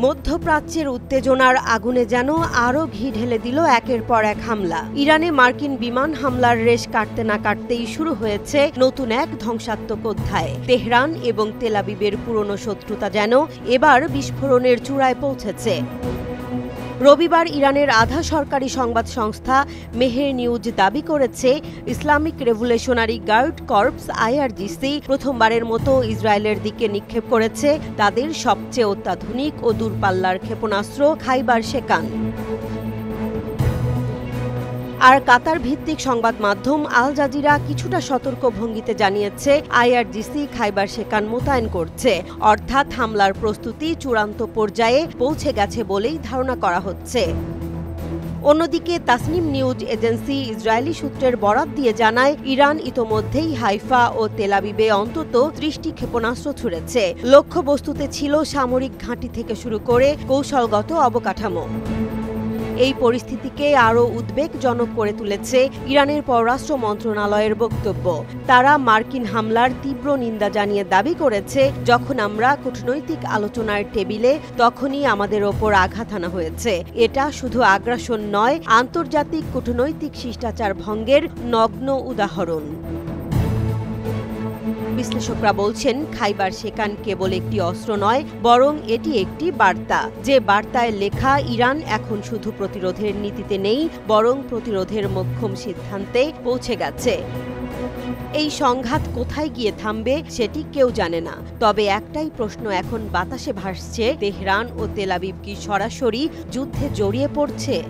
মধ্যপ্রাচ্যের উত্তেজনার আগুনে যেন আরও ঘি ঢেলে দিল একের পর এক হামলা। ইরানে মার্কিন বিমান হামলার রেশ কাটতে না কাটতেই শুরু হয়েছে নতুন এক ধ্বংসাত্মক অধ্যায়। তেহরান এবং তেল আবিবের পুরনো শত্রুতা যেন এবার বিস্ফোরণের চূড়ায় পৌঁছেছে। রবিবার ইরানের আধা সরকারি সংবাদ সংস্থা মেহের নিউজ দাবি করেছে, Islamic Revolutionary Guard Corps IRGC প্রথমবারের মতো ইসরায়েলের দিকে নিক্ষেপ করেছে তাদের সবচেয়ে অত্যাধুনিক ও দূরপাল্লার ক্ষেপণাস্ত্র খাইবার শেকান। আর কাতার ভিত্তিক সংবাদ মাধ্যম আল জাজিরা কিছুটা সতর্ক ভঙ্গিতে জানিয়েছে, IRGC খাইবার শেকান মোতায়েন করছে, অর্থাৎ হামলার প্রস্তুতি চূড়ান্ত পর্যায়ে পৌঁছে গেছে বলেই ধারণা করা হচ্ছে। অন্যদিকে তাসনিম নিউজ এজেন্সি ইসরায়েলি সূত্রের বরাত দিয়ে জানায়, ইরান ইতোমধ্যেই হাইফা ও তেল আবিবে অন্তত 30টি ক্ষেপণাস্ত্র ছুড়েছে। লক্ষ্যবস্তুতে ছিল সামরিক ঘাঁটি থেকে শুরু করে কৌশলগত অবকাঠামো। এই পরিস্থিতিকে আরও উদ্বেগজনক করে তুলেছে ইরানের পররাষ্ট্র মন্ত্রণালয়ের বক্তব্য। তারা মার্কিন হামলার তীব্র নিন্দা জানিয়ে দাবি করেছে, যখন আমরা কূটনৈতিক আলোচনার টেবিলে তখনই আমাদের ওপর আঘাত আনা হয়েছে। এটা শুধু আগ্রাসন নয়, আন্তর্জাতিক কূটনৈতিক শিষ্টাচার ভঙ্গের নগ্ন উদাহরণ। বিশ্লেষকরা বলছেন, খাইবার শেকান কেবল একটি অস্ত্র নয়, বরং এটি একটি বার্তা, যে বার্তায় লেখা ইরান এখন শুধু প্রতিরোধের নীতিতে নেই, বরং প্রতিরোধের মোক্ষম সিদ্ধান্তে পৌঁছে গেছে। এই সংঘাত কোথায় গিয়ে থামবে সেটি কেউ জানে না। তবে একটাই প্রশ্ন এখন বাতাসে ভাসছে, তেহরান ও তেল আবিব কি সরাসরি যুদ্ধে জড়িয়ে পড়ছে?